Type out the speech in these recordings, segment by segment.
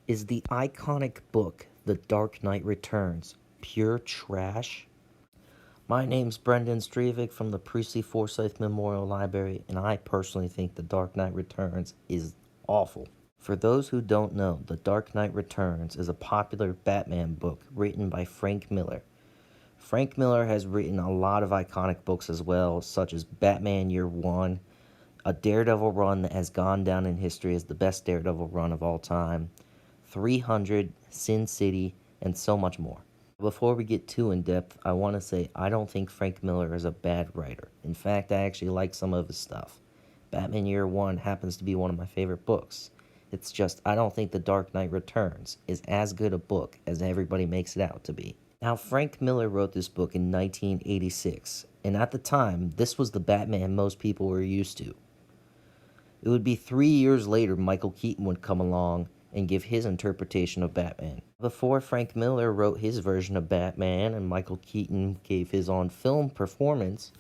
Is the iconic book The Dark Knight Returns pure trash? My name's Brendan Strevick from the Priestley Forsyth Memorial Library, and I personally think The Dark Knight Returns is awful. For those who don't know, The Dark Knight Returns is a popular Batman book written by Frank Miller. Frank Miller has written a lot of iconic books as well, such as Batman Year One, a Daredevil run that has gone down in history as the best Daredevil run of all time, 300, Sin City, and so much more. Before we get too in depth, I want to say I don't think Frank Miller is a bad writer. In fact, I actually like some of his stuff. Batman Year One happens to be one of my favorite books. It's just I don't think The Dark Knight Returns is as good a book as everybody makes it out to be. Now, Frank Miller wrote this book in 1986, and at the time, this was the Batman most people were used to. It would be 3 years later Michael Keaton would come along and give his interpretation of Batman. Before Frank Miller wrote his version of Batman and Michael Keaton gave his on-film performance,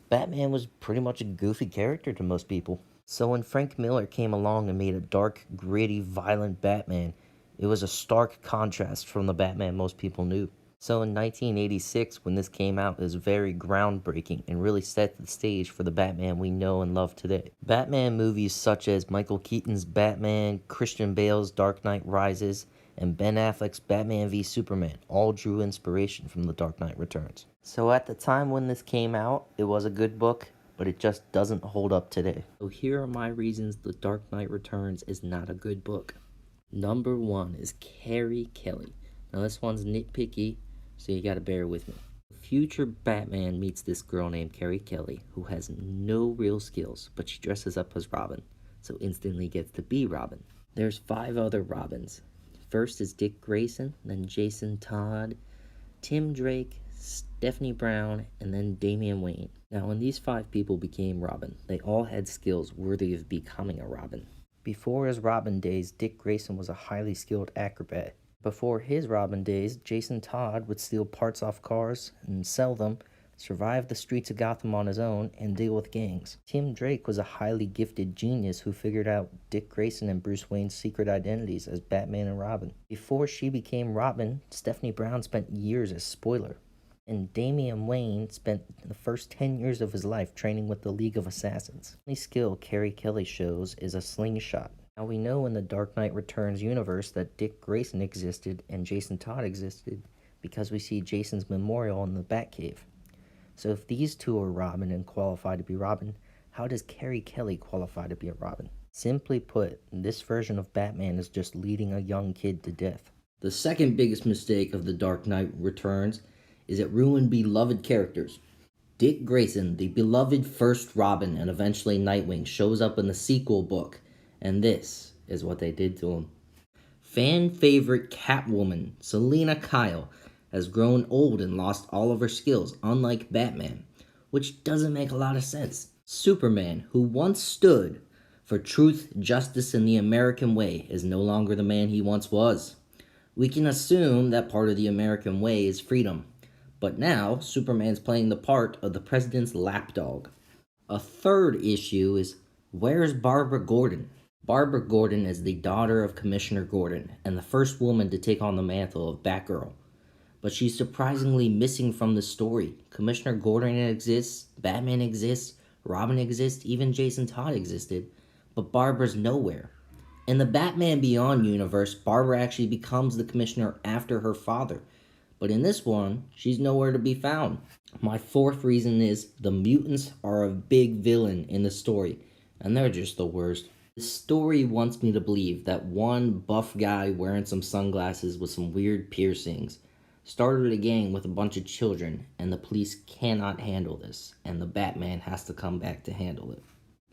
Batman was pretty much a goofy character to most people. So when Frank Miller came along and made a dark, gritty, violent Batman, it was a stark contrast from the Batman most people knew. So in 1986, when this came out, it was very groundbreaking and really set the stage for the Batman we know and love today. Batman movies such as Michael Keaton's Batman, Christian Bale's Dark Knight Rises, and Ben Affleck's Batman v Superman all drew inspiration from The Dark Knight Returns. So at the time when this came out, it was a good book, but it just doesn't hold up today. So here are my reasons The Dark Knight Returns is not a good book. Number one is Carrie Kelly. Now this one's nitpicky, so you gotta bear with me. Future Batman meets this girl named Carrie Kelly, who has no real skills, but she dresses up as Robin, so instantly gets to be Robin. There's 5 other Robins. First is Dick Grayson, then Jason Todd, Tim Drake, Stephanie Brown, and then Damian Wayne. Now when these 5 people became Robin, they all had skills worthy of becoming a Robin. Before his Robin days, Dick Grayson was a highly skilled acrobat. Before his Robin days, Jason Todd would steal parts off cars and sell them, survive the streets of Gotham on his own, and deal with gangs. Tim Drake was a highly gifted genius who figured out Dick Grayson and Bruce Wayne's secret identities as Batman and Robin. Before she became Robin, Stephanie Brown spent years as Spoiler. And Damian Wayne spent the first 10 years of his life training with the League of Assassins. The only skill Carrie Kelly shows is a slingshot. Now we know in the Dark Knight Returns universe that Dick Grayson existed and Jason Todd existed because we see Jason's memorial in the Batcave. So if these two are Robin and qualify to be Robin, how does Carrie Kelly qualify to be a Robin? Simply put, this version of Batman is just leading a young kid to death. The second biggest mistake of the Dark Knight Returns is it ruined beloved characters. Dick Grayson, the beloved first Robin and eventually Nightwing, shows up in the sequel book. And this is what they did to him. Fan favorite Catwoman, Selina Kyle, has grown old and lost all of her skills, unlike Batman, which doesn't make a lot of sense. Superman, who once stood for truth, justice, and the American way, is no longer the man he once was. We can assume that part of the American way is freedom, but now Superman's playing the part of the president's lapdog. A third issue is, where's Barbara Gordon? Barbara Gordon is the daughter of Commissioner Gordon and the first woman to take on the mantle of Batgirl. But she's surprisingly missing from the story. Commissioner Gordon exists, Batman exists, Robin exists, even Jason Todd existed, but Barbara's nowhere. In the Batman Beyond universe, Barbara actually becomes the commissioner after her father. But in this one, she's nowhere to be found. My fourth reason is the mutants are a big villain in the story, and they're just the worst. The story wants me to believe that one buff guy wearing some sunglasses with some weird piercings started a gang with a bunch of children, and the police cannot handle this, and the Batman has to come back to handle it.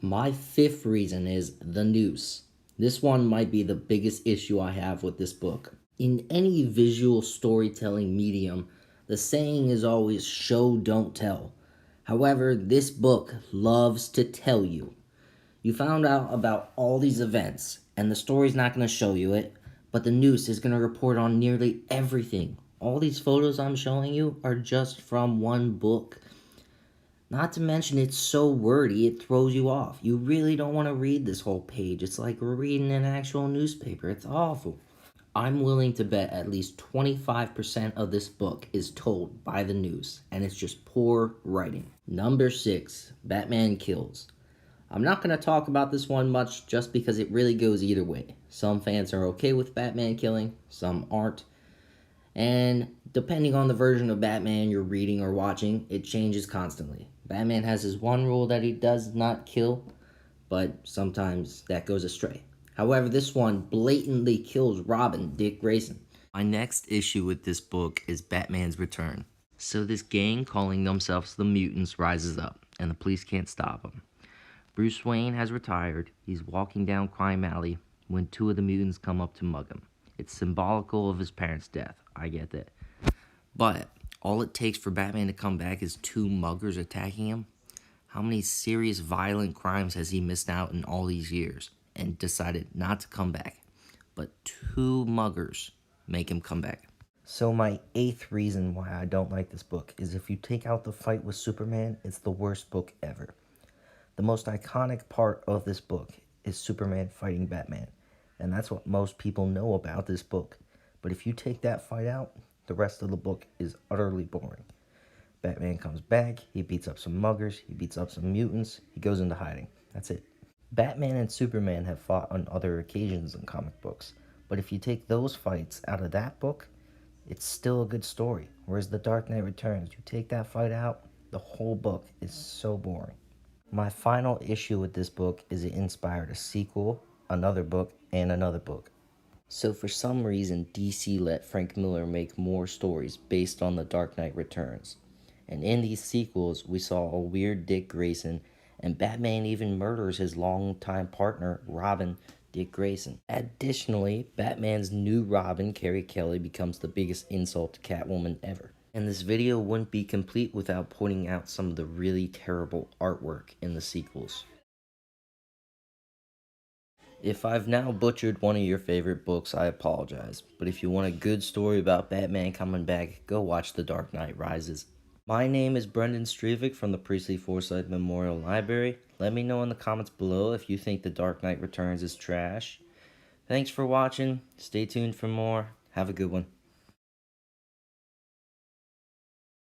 My fifth reason is the noose. This one might be the biggest issue I have with this book. In any visual storytelling medium, the saying is always show, don't tell. However, this book loves to tell you. You found out about all these events, and the story's not going to show you it, but the news is going to report on nearly everything. All these photos I'm showing you are just from one book. Not to mention it's so wordy it throws you off. You really don't want to read this whole page. It's like reading an actual newspaper. It's awful. I'm willing to bet at least 25% of this book is told by the news, and it's just poor writing. Number 6, Batman Kills. I'm not going to talk about this one much just because it really goes either way. Some fans are okay with Batman killing, some aren't. And depending on the version of Batman you're reading or watching, it changes constantly. Batman has his one rule that he does not kill, but sometimes that goes astray. However, this one blatantly kills Robin, Dick Grayson. My next issue with this book is Batman's Return. So this gang calling themselves the Mutants rises up, and the police can't stop them. Bruce Wayne has retired. He's walking down Crime Alley when two of the mutants come up to mug him. It's symbolical of his parents' death. I get that. But all it takes for Batman to come back is two muggers attacking him. How many serious violent crimes has he missed out in all these years and decided not to come back? But two muggers make him come back. So my 8th reason why I don't like this book is if you take out the fight with Superman, it's the worst book ever. The most iconic part of this book is Superman fighting Batman, and that's what most people know about this book. But if you take that fight out, the rest of the book is utterly boring. Batman comes back, he beats up some muggers, he beats up some mutants, he goes into hiding. That's it. Batman and Superman have fought on other occasions in comic books, but if you take those fights out of that book, it's still a good story. Whereas The Dark Knight Returns, you take that fight out, the whole book is so boring. My final issue with this book is it inspired a sequel, another book, and another book. So for some reason, DC let Frank Miller make more stories based on The Dark Knight Returns. And in these sequels, we saw a weird Dick Grayson, and Batman even murders his longtime partner, Robin, Dick Grayson. Additionally, Batman's new Robin, Carrie Kelly, becomes the biggest insult to Catwoman ever. And this video wouldn't be complete without pointing out some of the really terrible artwork in the sequels. If I've now butchered one of your favorite books, I apologize. But if you want a good story about Batman coming back, go watch The Dark Knight Rises. My name is Brendan Strevik from the Priestley Forsyth Memorial Library. Let me know in the comments below if you think The Dark Knight Returns is trash. Thanks for watching. Stay tuned for more. Have a good one.